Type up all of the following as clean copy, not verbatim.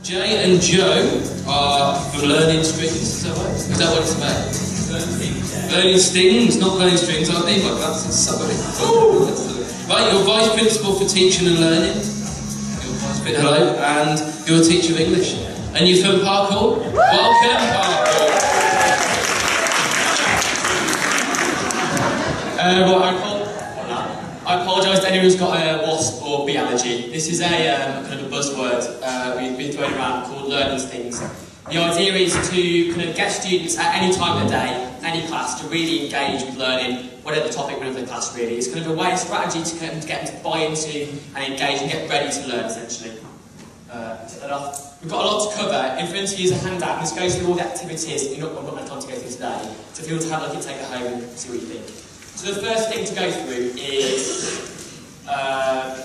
Jay and Joe are from Learning Strings, is that right? Is that what it's about? Learning Stings, not Learning Strings, I need my glasses, sorry. Right, you're Vice Principal for Teaching and Learning. Hello, and you're a teacher of English. And you're from Parkour? Welcome, Parkour. I apologise to anyone who's got a wasp or bee allergy. This is a kind of a buzzword we've been throwing around called learning things. The idea is to kind of get students at any time of the day, any class, to really engage with learning, whatever the topic, whatever the class really. It's kind of a way, a strategy to get them to buy into and engage and get ready to learn, essentially. Set that off. We've got a lot to cover. In front of you is a handout, and this goes through all the activities. I've not got time to go through today. So if you want to have a look and take it home and see what you think. So the first thing to go through is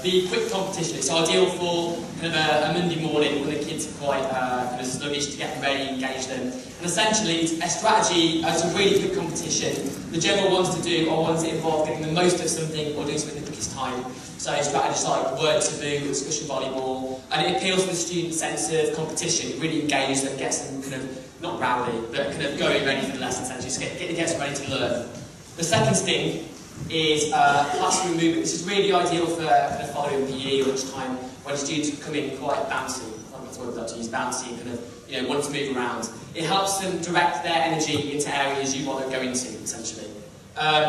the quick competition. It's ideal for kind of a Monday morning when the kids are quite kind of sluggish to get them ready, engage them. And essentially, it's a strategy. It's a really quick competition. The general ones to do are ones that involve getting the most of something or doing something in the quickest time. So strategies like word taboo, discussion volleyball, and it appeals to the student's sense of competition. It really engages them, gets them kind of not rowdy, but kind of going ready for the lesson. Essentially, gets them ready to learn. The second thing is classroom movement. This is really ideal for kind of following PE lunchtime when students come in quite bouncy. I think that's what I'd like to use, bouncy, and kind of want to move around. It helps them direct their energy into areas you want to go into, essentially.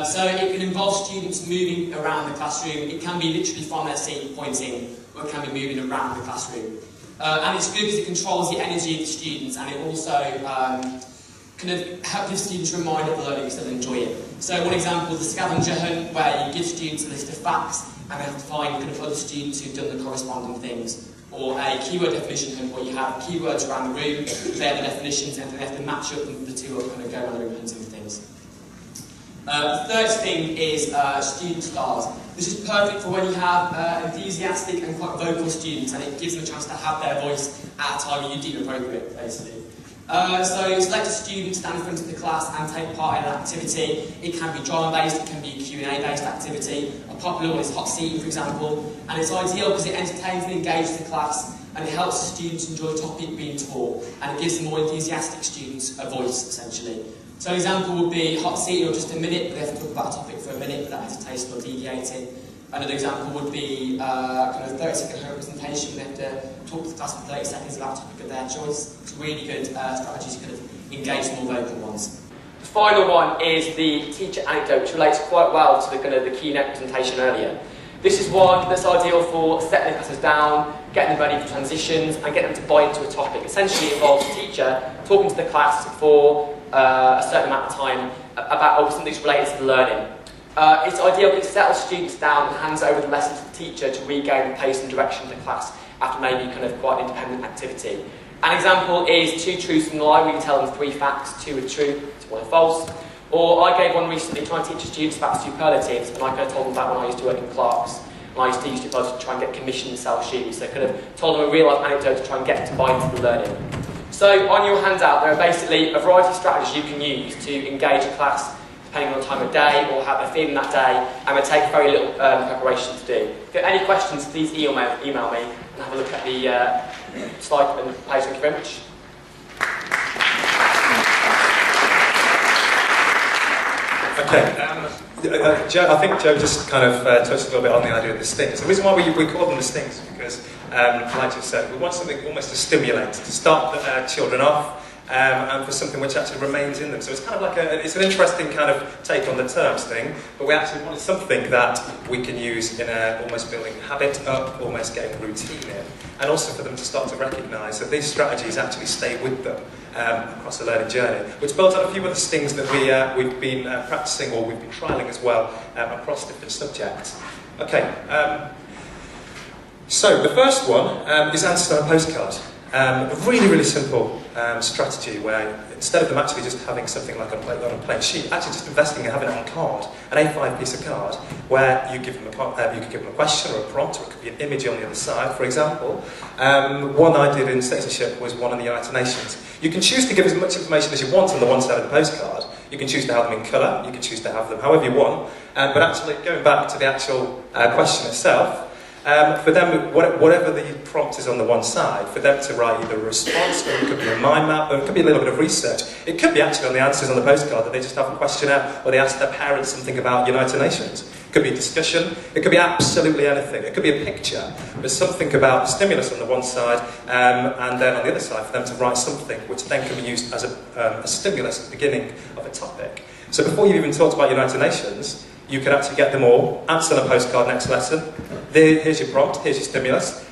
So it can involve students moving around the classroom. It can be literally from their seat pointing, or it can be moving around the classroom. And it's good because it controls the energy of the students, and it also kind of help give students a reminder of learning so they enjoy it. So one example is the scavenger hunt, where you give students a list of facts and they have to find kind of other students who've done the corresponding things. Or a keyword definition hunt, where you have keywords around the room, they have the definitions, and they have to match up and the two are kind of go around the room hunting for things. The third thing is student stars. This is perfect for when you have enthusiastic and quite vocal students, and it gives them a chance to have their voice at a time you deem appropriate, basically. So select a student, stand in front of the class and take part in an activity. It can be drama-based, it can be a Q&A-based activity. A popular one is hot seating, for example, and it's ideal because it entertains and engages the class, and it helps the students enjoy the topic being taught, and it gives the more enthusiastic students a voice, essentially. So an example would be hot seating, or just a minute, they have to talk about a topic for a minute without hesitation or deviating. Another example would be kind of 30-second representation. They have to talk to the class for 30 seconds about a topic of their choice. It's really good strategy to kind of engage the more vocal ones. The final one is the teacher anecdote, which relates quite well to the kind of the keynote presentation earlier. This is one that's ideal for setting the classes down, getting them ready for transitions, and getting them to buy into a topic. Essentially, it involves the teacher talking to the class for a certain amount of time about something that's related to the learning. It's ideal because it settles students down and hands over the lesson to the teacher to regain the pace and direction of the class after maybe kind of quite an independent activity. An example is 2 truths and a lie, where you tell them 3 facts, 2 are true, 2 are false. Or I gave one recently trying to teach students about superlatives, and I kind of told them that when I used to work in Clark's. And I used to use superlatives to try and get commission and sell shoes. So I kind of told them a real life anecdote to try and get them to buy into the learning. So on your handout, there are basically a variety of strategies you can use to engage a class depending on the time of day or how they're feeling that day, and it take very little preparation to do. If you have any questions, please email me and have a look at the slide and page. Thank you very much. Okay, Joe, I think Joe just kind of touched a little bit on the idea of the stings. The reason why we call them the stings is because, like you said, we want something almost to stimulate, to start the children off, and for something which actually remains in them. So it's kind of like it's an interesting kind of take on the term sting, but we actually wanted something that we can use in almost building habit up, almost getting routine in, and also for them to start to recognise that these strategies actually stay with them across the learning journey, which builds on a few other stings that we've been practising or we've been trialling as well across different subjects. Okay, so the first one is answered on a postcard. A really, really simple strategy where instead of them actually just having something like on a plain sheet, actually just investing in having it on card, an A5 piece of card, where you give them you could give them a question or a prompt, or it could be an image on the other side, for example. One I did in censorship was one on the United Nations. You can choose to give as much information as you want on the one side of the postcard. You can choose to have them in colour, you can choose to have them however you want, but actually going back to the actual question itself, For them, whatever the prompt is on the one side, for them to write either a response, or it could be a mind map, or it could be a little bit of research. It could be actually on the answers on the postcard that they just have a questionnaire, or they ask their parents something about United Nations. It could be a discussion, it could be absolutely anything. It could be a picture, but something about stimulus on the one side, and then on the other side for them to write something which then can be used as a stimulus at the beginning of a topic. So before you even talked about United Nations, you could actually get them all, answer on a postcard next lesson. Here's your prompt, here's your stimulus.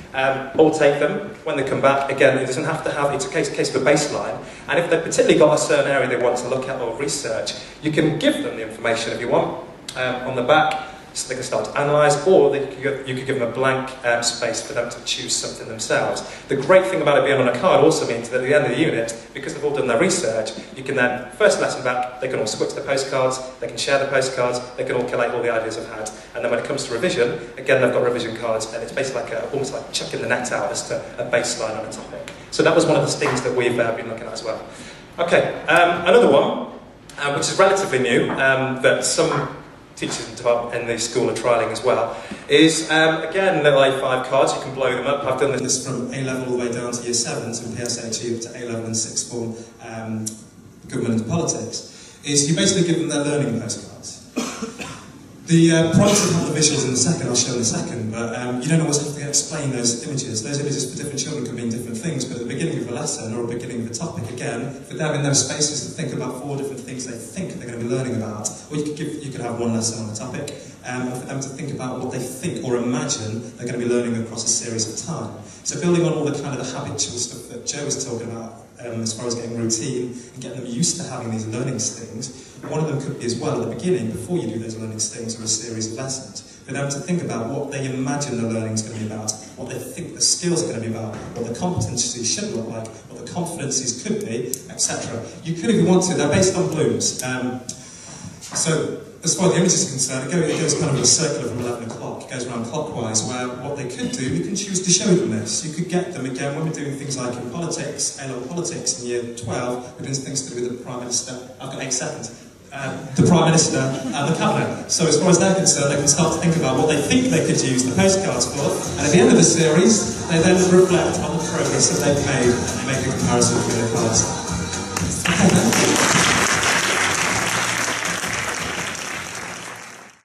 All take them. When they come back, again, it doesn't have to have, it's a case of a baseline. And if they've particularly got a certain area they want to look at or research, you can give them the information if you want on the back, so they can start to analyse, or you could give them a blank space for them to choose something themselves. The great thing about it being on a card also means that at the end of the unit, because they've all done their research, you can then, first lesson back, they can all switch the postcards, they can share the postcards, they can all collate all the ideas they've had, and then when it comes to revision, again they've got revision cards, and it's basically like almost like chucking the net out as to a baseline on a topic. So that was one of the things that we've been looking at as well. Okay, another one, which is relatively new, that some teachers in the school are trialling as well, is, again, little A5 cards, you can blow them up. I've done this from A-level all the way down to Year 7, so PSHE up to A-level and sixth form government and politics, is you basically give them their learning postcards. The prompts will have the visuals in a second, I'll show in a second, but you don't always have to explain those images. Those images for different children can mean different things, but at the beginning of a lesson or at the beginning of a topic, again, for them in those spaces to think about 4 different things they think they're going to be learning about, or you could have one lesson on a topic, and for them to think about what they think or imagine they're going to be learning across a series of time. So building on all the kind of the habitual stuff that Joe was talking about, as far as getting routine and getting them used to having these learning stings, one of them could be as well at the beginning, before you do those learning stings or a series of lessons, for them to think about what they imagine the learning is going to be about, what they think the skills are going to be about, what the competencies should look like, what the competencies could be, etc. You could, if you want to, they're based on blooms. So, as far as the image is concerned, it goes kind of in a circle from 11 o'clock. It goes around clockwise, where what they could do, you can choose to show them this. You could get them, again, when we're doing things like in politics, A-level politics in Year 12, we're doing things to do with the Prime Minister. I've got 8 seconds. The Prime Minister and the Cabinet. So as far as they're concerned, they can start to think about what they think they could use the postcards for, and at the end of the series, they then reflect on the progress that they've made and make a comparison between the cards.